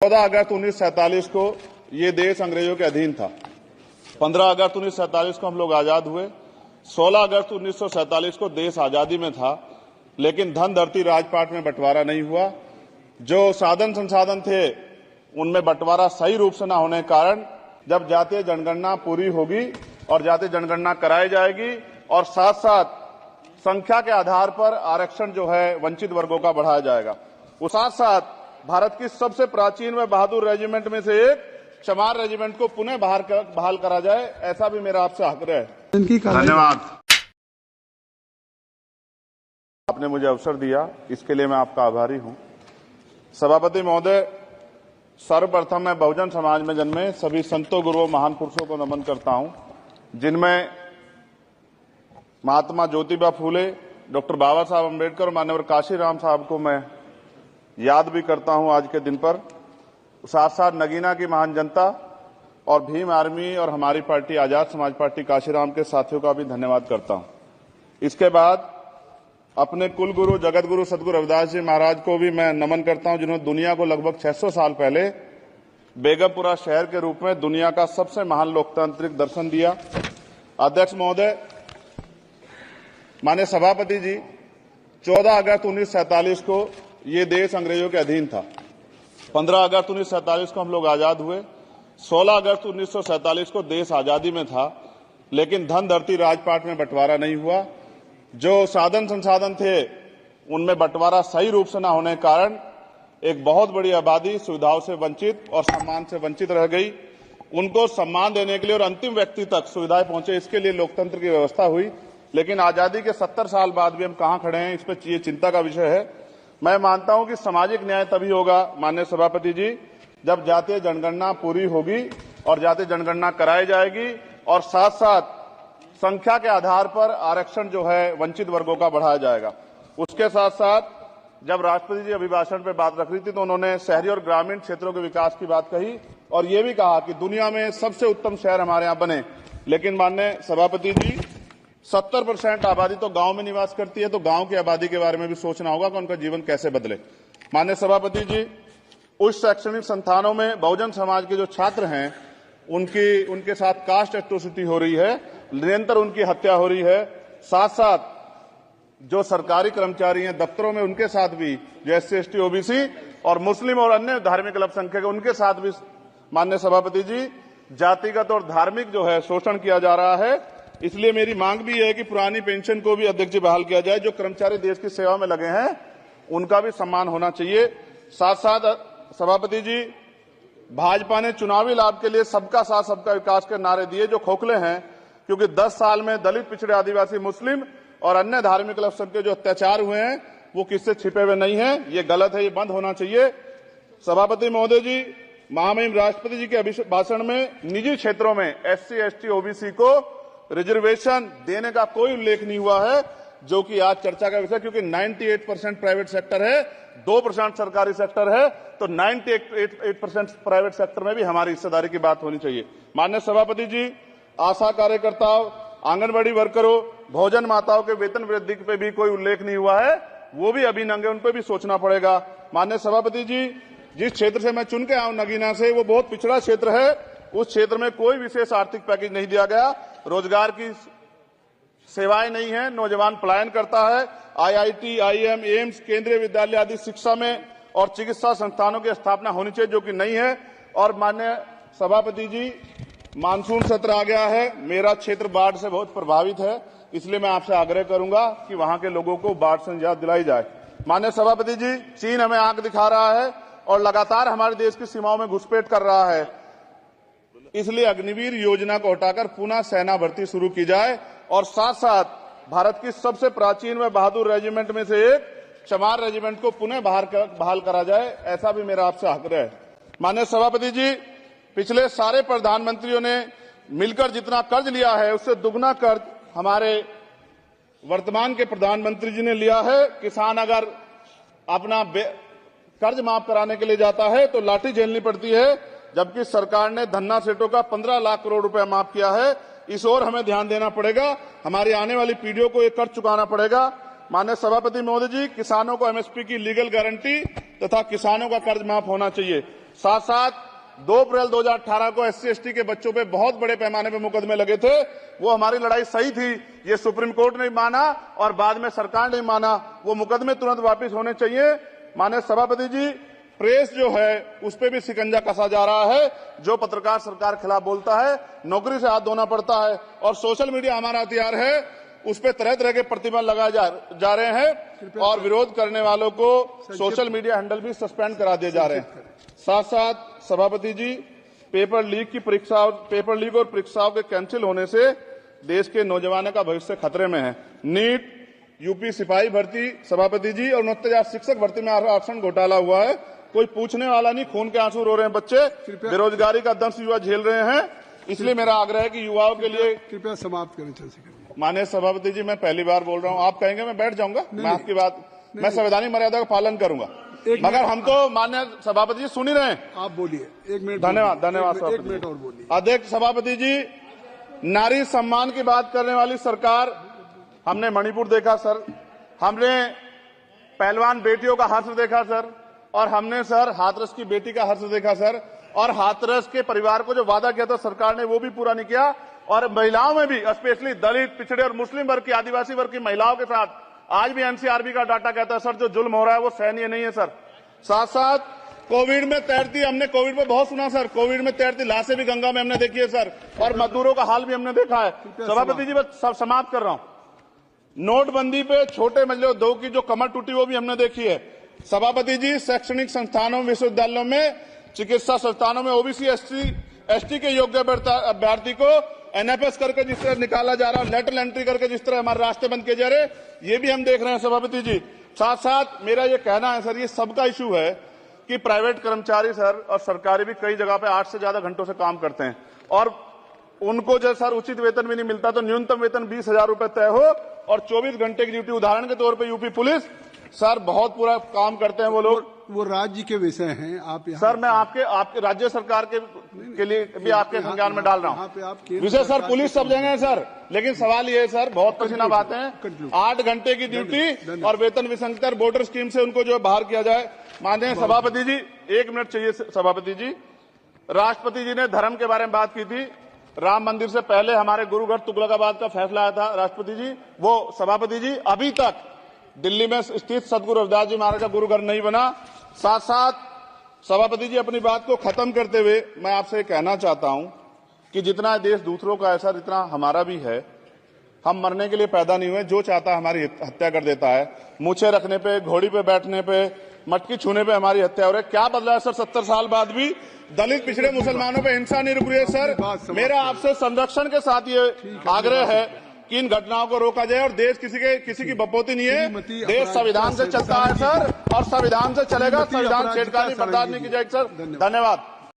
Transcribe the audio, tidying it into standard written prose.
14 अगस्त 1947 को ये देश अंग्रेजों के अधीन था। 15 अगस्त 1947 को हम लोग आजाद हुए। 16 अगस्त 1947 को देश आजादी में था, लेकिन धन धरती राजपाट में बंटवारा नहीं हुआ। जो साधन संसाधन थे उनमें बंटवारा सही रूप से न होने के कारण जब जातीय जनगणना पूरी होगी और जातीय जनगणना कराई जाएगी और साथ साथ संख्या के आधार पर आरक्षण जो है वंचित वर्गों का बढ़ाया जाएगा। उस साथ साथ भारत की सबसे प्राचीन व बहादुर रेजिमेंट में से एक चमार रेजिमेंट को पुनः बहाल करा जाए, ऐसा भी मेरा आपसे आग्रह है। धन्यवाद। आपने मुझे अवसर दिया, इसके लिए मैं आपका आभारी हूं। सभापति महोदय, सर्वप्रथम मैं बहुजन समाज में जन्मे सभी संतों, गुरुओं, महान पुरुषों को नमन करता हूं, जिनमें महात्मा ज्योतिबा फूले, डॉक्टर बाबा साहब अम्बेडकर और मान्यवर काशीराम साहब को मैं याद भी करता हूं आज के दिन पर। साथ साथ नगीना की महान जनता और भीम आर्मी और हमारी पार्टी आजाद समाज पार्टी काशीराम के साथियों का भी धन्यवाद करता हूं। इसके बाद अपने कुल गुरु जगत गुरु सदगुरु रविदास जी महाराज को भी मैं नमन करता हूं, जिन्होंने दुनिया को लगभग 600 साल पहले बेगमपुरा शहर के रूप में दुनिया का सबसे महान लोकतांत्रिक दर्शन दिया। अध्यक्ष महोदय, माननीय सभापति जी, 14 अगस्त 1947 को ये देश अंग्रेजों के अधीन था। 15 अगस्त 1947 को हम लोग आजाद हुए। 16 अगस्त 1947 को देश आजादी में था, लेकिन धन धरती राजपाट में बंटवारा नहीं हुआ। जो साधन संसाधन थे उनमें बंटवारा सही रूप से न होने के कारण एक बहुत बड़ी आबादी सुविधाओं से वंचित और सम्मान से वंचित रह गई। उनको सम्मान देने के लिए और अंतिम व्यक्ति तक सुविधाएं पहुंचे, इसके लिए लोकतंत्र की व्यवस्था हुई। लेकिन आजादी के 70 साल बाद भी हम कहां खड़े हैं, इस पर ये चिंता का विषय है। मैं मानता हूं कि सामाजिक न्याय तभी होगा माननीय सभापति जी, जब जातीय जनगणना पूरी होगी और जातीय जनगणना कराई जाएगी और साथ साथ संख्या के आधार पर आरक्षण जो है वंचित वर्गों का बढ़ाया जाएगा। उसके साथ साथ जब राष्ट्रपति जी अभिभाषण पर बात रख रही थी तो उन्होंने शहरी और ग्रामीण क्षेत्रों के विकास की बात कही और ये भी कहा कि दुनिया में सबसे उत्तम शहर हमारे यहाँ बने। लेकिन माननीय सभापति जी, 70% आबादी तो गांव में निवास करती है, तो गांव की आबादी के बारे में भी सोचना होगा कि उनका जीवन कैसे बदले। माननीय सभापति जी, उच्च शैक्षणिक संस्थानों में बहुजन समाज के जो छात्र हैं उनके साथ कास्ट एट्रोसिटी हो रही है, निरंतर उनकी हत्या हो रही है। साथ साथ जो सरकारी कर्मचारी हैं दफ्तरों में, उनके साथ भी जो SC ST OBC और मुस्लिम और अन्य धार्मिक अल्पसंख्यक उनके साथ भी माननीय सभापति जी जातिगत और धार्मिक जो है शोषण किया जा रहा है। इसलिए मेरी मांग भी है कि पुरानी पेंशन को भी अध्यक्ष जी बहाल किया जाए। जो कर्मचारी देश की सेवा में लगे हैं उनका भी सम्मान होना चाहिए। साथ साथ सभापति जी, भाजपा ने चुनावी लाभ के लिए सबका साथ सबका विकास के नारे दिए जो खोखले हैं, क्योंकि 10 साल में दलित, पिछड़े, आदिवासी, मुस्लिम और अन्य धार्मिक अल्पसंख्यक जो अत्याचार हुए हैं वो किससे छिपे हुए नहीं है। ये गलत है, ये बंद होना चाहिए। सभापति महोदय जी, महामहिम राष्ट्रपति जी के भाषण में निजी क्षेत्रों में SC ST OBC को रिजर्वेशन देने का कोई उल्लेख नहीं हुआ है, जो कि आज चर्चा का विषय, क्योंकि 98% प्राइवेट सेक्टर है, 2% सरकारी सेक्टर है, तो 98% प्राइवेट सेक्टर में भी हमारी हिस्सेदारी की बात होनी चाहिए। माननीय सभापति जी, आशा कार्यकर्ताओं, आंगनबाड़ी वर्करों, भोजन माताओं के वेतन वृद्धि पे भी कोई उल्लेख नहीं हुआ है, वो भी अभी नंगे, उन पर भी सोचना पड़ेगा। माननीय सभापति जी, जिस क्षेत्र से मैं चुन के आऊं नगीना से, वो बहुत पिछड़ा क्षेत्र है। उस क्षेत्र में कोई विशेष आर्थिक पैकेज नहीं दिया गया, रोजगार की सेवाएं नहीं है, नौजवान पलायन करता है। IIT, IIM, एम्स, केंद्रीय विद्यालय आदि शिक्षा में और चिकित्सा संस्थानों की स्थापना होनी चाहिए, जो कि नहीं है। और माननीय सभापति जी, मानसून सत्र आ गया है, मेरा क्षेत्र बाढ़ से बहुत प्रभावित है, इसलिए मैं आपसे आग्रह करूंगा कि वहां के लोगों को बाढ़ से निजात दिलाई जाए। माननीय सभापति जी, चीन हमें आंख दिखा रहा है और लगातार हमारे देश की सीमाओं में घुसपैठ कर रहा है, इसलिए अग्निवीर योजना को हटाकर पुनः सेना भर्ती शुरू की जाए और साथ साथ भारत की सबसे प्राचीन व बहादुर रेजिमेंट में से एक चमार रेजिमेंट को पुनः बहाल करा जाए, ऐसा भी मेरा आपसे आग्रह है। माननीय सभापति जी, पिछले सारे प्रधानमंत्रियों ने मिलकर जितना कर्ज लिया है उससे दुगना कर्ज हमारे वर्तमान के प्रधानमंत्री जी ने लिया है। किसान अगर अपना कर्ज माफ कराने के लिए जाता है तो लाठी झेलनी पड़ती है, जबकि सरकार ने धन्ना सेठों का 15 लाख करोड़ रुपया माफ किया है। इस ओर हमें ध्यान देना पड़ेगा, हमारी आने वाली पीढ़ियों को ये कर्ज चुकाना पड़ेगा। माननीय सभापति महोदय जी, किसानों को MSP की लीगल गारंटी तथा किसानों का कर्ज माफ होना चाहिए। साथ साथ 2 अप्रैल 2018 को SC/ST के बच्चों पे बहुत बड़े पैमाने पे मुकदमे लगे थे। वो हमारी लड़ाई सही थी, ये सुप्रीम कोर्ट ने माना और बाद में सरकार ने माना। वो मुकदमे तुरंत वापस होने चाहिए। माननीय सभापति जी, प्रेस जो है उस पे भी शिकंजा कसा जा रहा है। जो पत्रकार सरकार के खिलाफ बोलता है, नौकरी से हाथ धोना पड़ता है। और सोशल मीडिया हमारा हथियार है, उस पे तरह तरह के प्रतिबंध लगाए जा रहे हैं और विरोध करने वालों को सोशल मीडिया हैंडल भी सस्पेंड करा दिए जा रहे हैं। साथ साथ सभापति जी, पेपर लीक और परीक्षाओं के कैंसिल होने से देश के नौजवानों का भविष्य खतरे में है। नीट, यूपी सिपाही भर्ती सभापति जी और 69,000 शिक्षक भर्ती में आरक्षण घोटाला हुआ है। कोई पूछने वाला नहीं, खून के आंसू रो रहे हैं बच्चे, बेरोजगारी का दंश युवा झेल रहे हैं। इसलिए मेरा आग्रह है कि युवाओं के लिए कृपया समाप्त करें। चंद्रशेखर, माननीय सभापति जी, मैं पहली बार बोल रहा हूं, आप कहेंगे मैं बैठ जाऊंगा। मैं आपकी बात, मैं संवैधानिक मर्यादा का पालन करूंगा, मगर हम तो माननीय सभापति जी सुन ही रहे हैं। आप बोलिए, 1 मिनट। धन्यवाद। 1 मिनट और बोलिए। अध्यक्ष सभापति जी, नारी सम्मान की बात करने वाली सरकार, हमने मणिपुर देखा सर, हमने पहलवान बेटियों का हर्ष देखा सर, और हमने सर हाथरस की बेटी का हर्ष देखा सर, और हाथरस के परिवार को जो वादा किया था सरकार ने वो भी पूरा नहीं किया। और महिलाओं में भी, स्पेशली दलित, पिछड़े और मुस्लिम वर्ग की, आदिवासी वर्ग की महिलाओं के साथ आज भी एनसीआरबी का डाटा कहता है सर, जो जुल्म हो रहा है वो सहनीय नहीं है सर। साथ साथ कोविड में तैरती, हमने कोविड में बहुत सुना सर, कोविड में तैरती लाशें भी गंगा में हमने देखी है सर, और मजदूरों का हाल भी हमने देखा है। सभापति जी, बस सब समाप्त कर रहा हूं। नोटबंदी पे छोटे मजले उद्योग की जो कमर टूटी वो भी हमने देखी है। सभापति जी, शैक्षणिक संस्थानों, विश्वविद्यालयों में, चिकित्सा संस्थानों में ओबीसी एसटी के योग्य अभ्यर्थी को एनएफएस करके जिस तरह निकाला जा रहा है, लेटरल एंट्री करके जिस तरह हमारे रास्ते बंद किए जा रहे, ये भी हम देख रहे हैं सभापति जी। साथ साथ मेरा ये कहना है सर, ये सबका इशू है कि प्राइवेट कर्मचारी सर और सरकारी भी कई जगह पे 8 से ज्यादा घंटों से काम करते हैं और उनको जो सर उचित वेतन भी नहीं मिलता। तो न्यूनतम वेतन 20,000 रुपए तय हो और 24 घंटे की ड्यूटी। उदाहरण के तौर पर यूपी पुलिस सर बहुत पूरा काम करते हैं वो लोग। वो राज्य के विषय हैं। आप सर मैं आपके राज्य सरकार के लिए भी आपके संज्ञान में डाल रहा हूं। विषय सर पुलिस सब जगह है सर, लेकिन सवाल ये है सर, बहुत पसीना बातें हैं, 8 घंटे की ड्यूटी और वेतन विसंगति, वोटर स्कीम से उनको जो है बाहर किया जाए। माननीय सभापति जी, 1 मिनट चाहिए सभापति जी। राष्ट्रपति जी ने धर्म के बारे में बात की थी। राम मंदिर से पहले हमारे गुरुघर तुगलकाबाद का फैसला आया था राष्ट्रपति जी, वो सभापति जी अभी तक दिल्ली में स्थित सदगुरु रविदास जी महाराज का गुरुघर नहीं बना। साथ साथ सभापति जी, अपनी बात को खत्म करते हुए मैं आपसे कहना चाहता हूं कि जितना देश दूसरों का है सर, इतना हमारा भी है। हम मरने के लिए पैदा नहीं हुए, जो चाहता है हमारी हत्या कर देता है। मूछें रखने पे, घोड़ी पे बैठने पे, मटकी छूने पे हमारी हत्या हो रही है। क्या बदला है सर 70 साल बाद भी? दलित, पिछड़े, मुसलमानों पे हिंसा नहीं रुक रही है सर। मेरा आपसे संरक्षण के साथ ये आग्रह है कि इन घटनाओं को रोका जाए और देश किसी की बपोती नहीं है। देश संविधान से चलता है सर और संविधान से चलेगा। संविधान छेड़खानी बर्दाश्त नहीं की जाएगी सर। धन्यवाद।